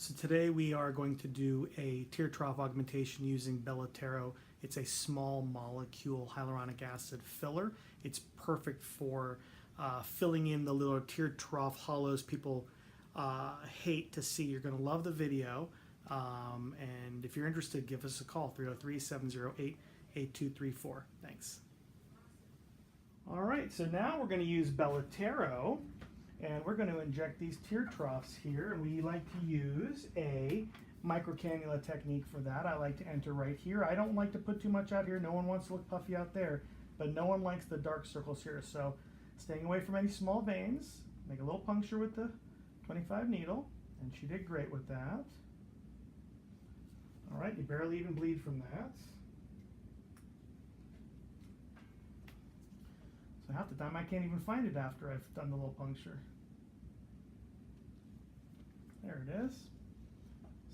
So today we are going to do a tear trough augmentation using Belotero. It's a small molecule hyaluronic acid filler. It's perfect for filling in the little tear trough hollows people hate to see. You're going to love the video. And if you're interested, give us a call, 303-708-8234. Thanks. All right, so now we're going to use Belotero. And we're going to inject these tear troughs here, and we like to use a microcannula technique for that. I like to enter right here. I don't like to put too much out here. No one wants to look puffy out there, but no one likes the dark circles here. So staying away from any small veins, make a little puncture with the 25 needle, and she did great with that. All right, you barely even bleed from that. So half the time I can't even find it after I've done the little puncture. There it is.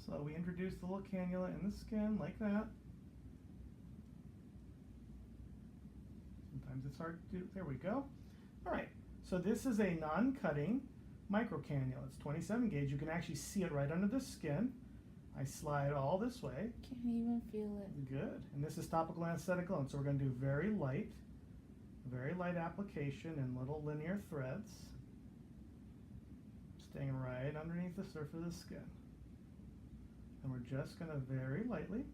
So we introduce the little cannula in the skin like that. Sometimes it's hard to do. There we go. All right, so this is a non-cutting microcannula. It's 27 gauge. You can actually see it right under the skin. I slide all this way. Can't even feel it. Good. And this is topical anesthetic alone. So we're going to do very light application in little linear threads, staying right underneath the surface of the skin. And we're just going to very lightly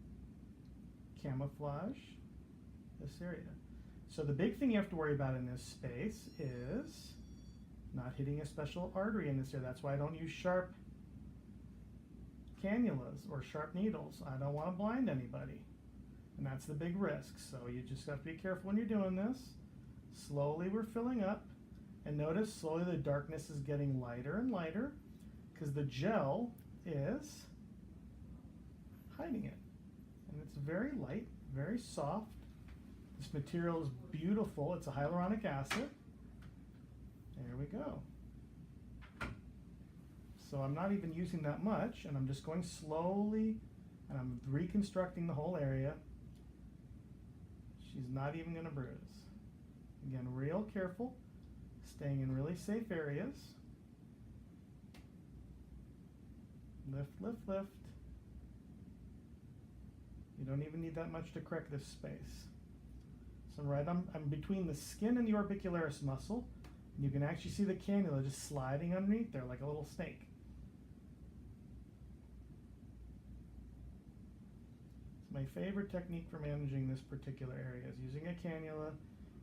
camouflage this area. So the big thing you have to worry about in this space is not hitting a special artery in this area. That's why I don't use sharp cannulas or sharp needles. I don't want to blind anybody. And that's the big risk. So you just have to be careful when you're doing this. Slowly we're filling up, and notice slowly the darkness is getting lighter and lighter because the gel is hiding it. And it's very light, very soft. This material is beautiful. It's a hyaluronic acid. There we go. So I'm not even using that much, and I'm just going slowly, and I'm reconstructing the whole area. She's not even going to bruise. Again, real careful, staying in really safe areas. Lift, lift, lift. You don't even need that much to correct this space. So I'm between the skin and the orbicularis muscle, and you can actually see the cannula just sliding underneath there like a little snake. It's my favorite technique for managing this particular area is using a cannula,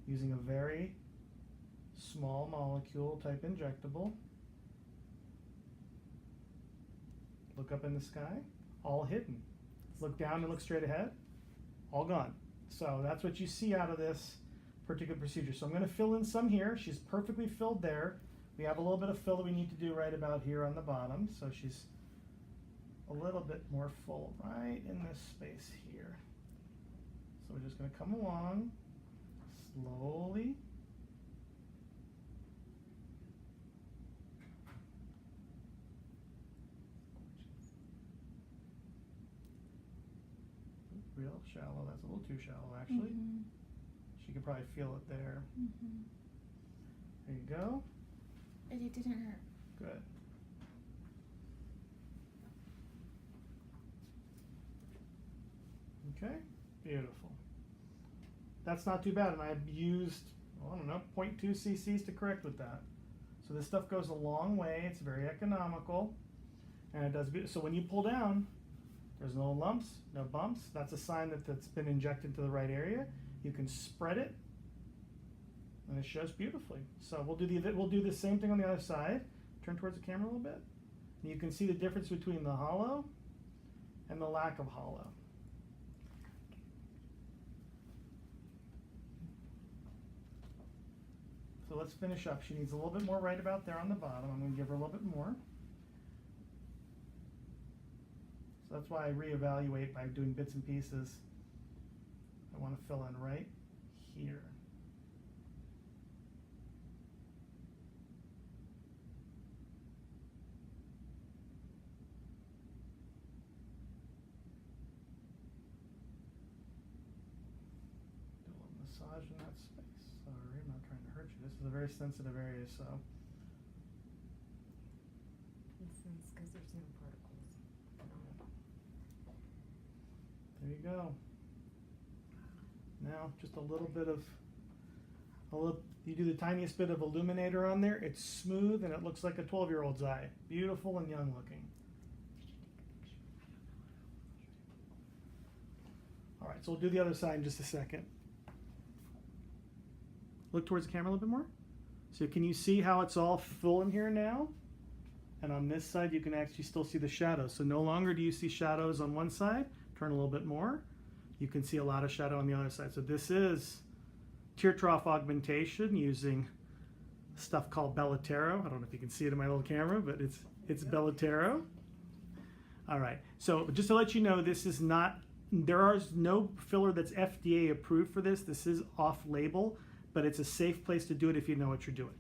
using a very small molecule type injectable. Look up in the sky, all hidden. Look down and look straight ahead, all gone. So that's what you see out of this particular procedure. So I'm going to fill in some here. She's perfectly filled there. We have a little bit of fill that we need to do right about here on the bottom. So she's a little bit more full right in this space here. So we're just going to come along slowly. Real shallow. That's a little too shallow, actually. She could probably feel it there. There you go. And it didn't hurt. Good. Okay, beautiful. That's not too bad, and I've used, I don't know, 0.2 cc's to correct with that. So this stuff goes a long way. It's very economical, and it does. So when you pull down, there's no lumps, no bumps. That's a sign that that's been injected to the right area. You can spread it, and it shows beautifully. So we'll do the same thing on the other side. Turn towards the camera a little bit, and you can see the difference between the hollow and the lack of hollow. So let's finish up. She needs a little bit more right about there on the bottom. I'm going to give her a little bit more. So that's why I reevaluate by doing bits and pieces. I want to fill in right here. Do a little massage in that space. Sorry, I'm not trying to hurt you. This is a very sensitive area, so. Makes sense because there's no particles. There you go. Now, just a little bit of, you do the tiniest bit of illuminator on there, it's smooth and it looks like a 12-year-old's eye. Beautiful and young looking. All right, so we'll do the other side in just a second. Look towards the camera a little bit more. So can you see how it's all full in here now? And on this side, you can actually still see the shadows. So no longer do you see shadows on one side. Turn a little bit more. You can see a lot of shadow on the other side. So this is tear trough augmentation using stuff called Belotero. I don't know if you can see it in my little camera, but it's Belotero. All right. So just to let you know, this is not, there is no filler that's FDA approved for this. This is off-label, but it's a safe place to do it if you know what you're doing.